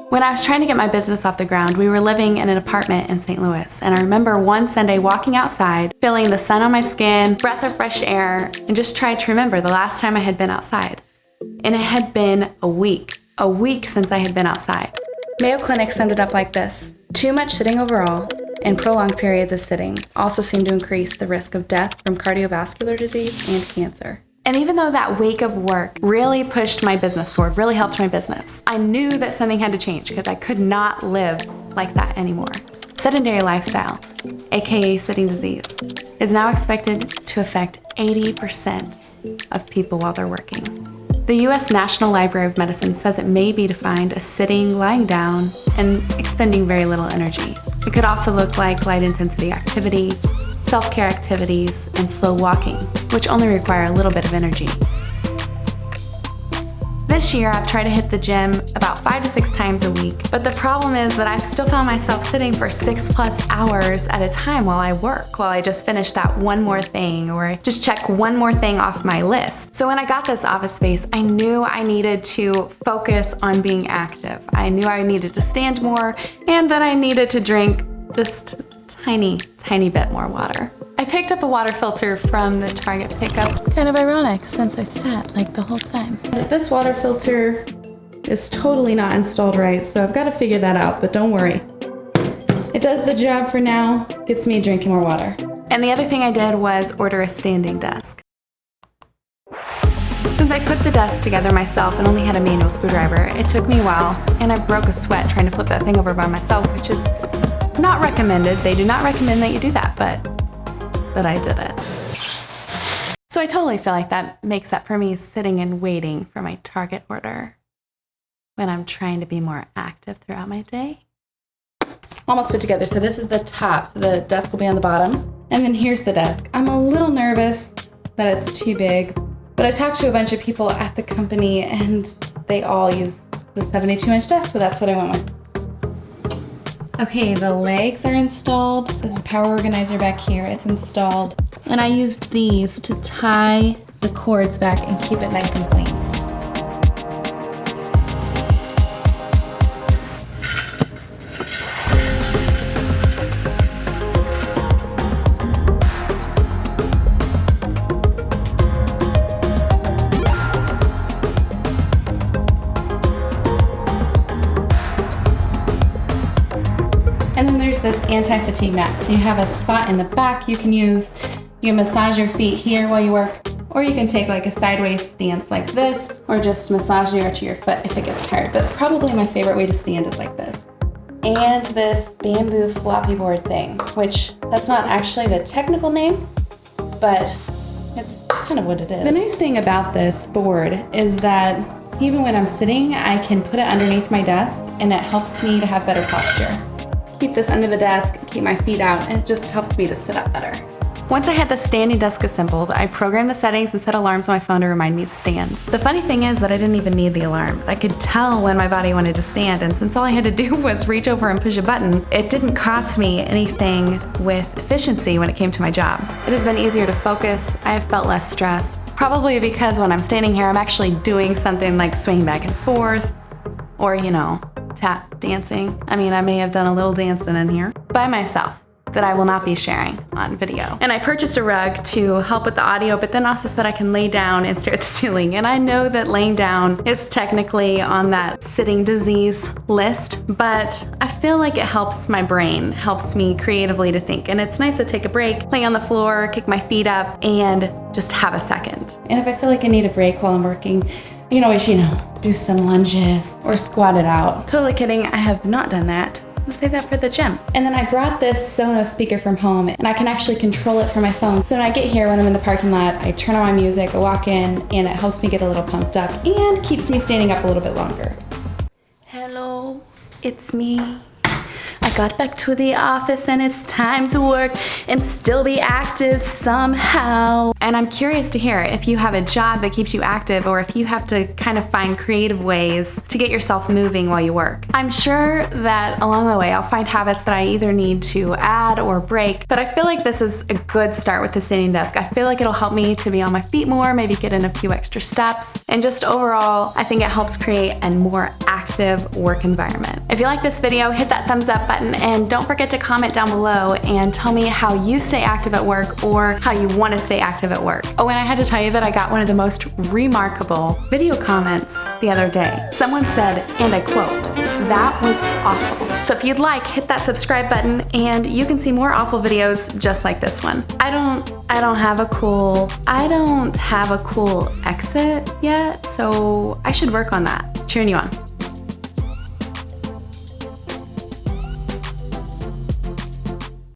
When I was trying to get my business off the ground, we were living in an apartment in St. Louis, and I remember one Sunday walking outside, feeling the sun on my skin, breath of fresh air, and just tried to remember the last time I had been outside. And it had been a week since I had been outside. Mayo Clinic summed it up like this: too much sitting overall and prolonged periods of sitting also seem to increase the risk of death from cardiovascular disease and cancer. And even though that week of work really pushed my business forward, really helped my business, I knew that something had to change because I could not live like that anymore. Sedentary lifestyle, aka sitting disease, is now expected to affect 80% of people while they're working. The U.S. National Library of Medicine says it may be defined as sitting, lying down, and expending very little energy. It could also look like light intensity activity, self-care activities, and slow walking, which only require a little bit of energy. This year, I've tried to hit the gym about 5 to 6 times a week, but the problem is that I've still found myself sitting for 6+ hours at a time while I work, while I just finish that one more thing or just check one more thing off my list. So when I got this office space, I knew I needed to focus on being active. I knew I needed to stand more and that I needed to drink just tiny bit more water. I picked up a water filter from the Target pickup. Kind of ironic since I sat like the whole time. This water filter is totally not installed right, so I've got to figure that out, but don't worry. It does the job for now, gets me drinking more water. And the other thing I did was order a standing desk. Since I put the desk together myself and only had a manual screwdriver, it took me a while, and I broke a sweat trying to flip that thing over by myself, which is not recommended. They do not recommend that you do that, but I did it. So I totally feel like that makes up for me sitting and waiting for my Target order when I'm trying to be more active throughout my day. Almost put together. So this is the top, so the desk will be on the bottom. And then here's the desk. I'm a little nervous that it's too big, but I talked to a bunch of people at the company and they all use the 72-inch desk, so that's what I went with. Okay, the legs are installed. There's a power organizer back here. It's installed. And I used these to tie the cords back and keep it nice and clean. And then there's this anti-fatigue mat. So you have a spot in the back you can use. You can massage your feet here while you work, or you can take like a sideways stance like this, or just massage the arch of your foot if it gets tired. But probably my favorite way to stand is like this. And this bamboo floppy board thing, which that's not actually the technical name, but it's kind of what it is. The nice thing about this board is that even when I'm sitting, I can put it underneath my desk and it helps me to have better posture. Keep this under the desk, keep my feet out, and it just helps me to sit up better. Once I had the standing desk assembled, I programmed the settings and set alarms on my phone to remind me to stand. The funny thing is that I didn't even need the alarms. I could tell when my body wanted to stand, and since all I had to do was reach over and push a button, it didn't cost me anything with efficiency when it came to my job. It has been easier to focus. I have felt less stress, probably because when I'm standing here, I'm actually doing something like swinging back and forth, or tap dancing. I mean, I may have done a little dancing in here by myself that I will not be sharing on video. And I purchased a rug to help with the audio, but then also so that I can lay down and stare at the ceiling. And I know that laying down is technically on that sitting disease list, but I feel like it helps my brain, helps me creatively to think. And it's nice to take a break, lay on the floor, kick my feet up, and just have a second. And if I feel like I need a break while I'm working, you can always, do some lunges or squat it out. Totally kidding, I have not done that. I'll save that for the gym. And then I brought this Sonos speaker from home, and I can actually control it from my phone. So when I get here, when I'm in the parking lot, I turn on my music, I walk in, and it helps me get a little pumped up and keeps me standing up a little bit longer. Hello, it's me. I I got back to the office and it's time to work and still be active somehow. And I'm curious to hear if you have a job that keeps you active or if you have to kind of find creative ways to get yourself moving while you work. I'm sure that along the way I'll find habits that I either need to add or break, but I feel like this is a good start with the standing desk. I feel like it'll help me to be on my feet more, maybe get in a few extra steps, and just overall, I think it helps create a more active work environment. If you like this video, hit that thumbs up button and don't forget to comment down below and tell me how you stay active at work or how you want to stay active at work. Oh, and I had to tell you that I got one of the most remarkable video comments the other day. Someone said, and I quote, "That was awful." So if you'd like, hit that subscribe button and you can see more awful videos just like this one. I don't have a cool exit yet, so I should work on that. Cheering you on.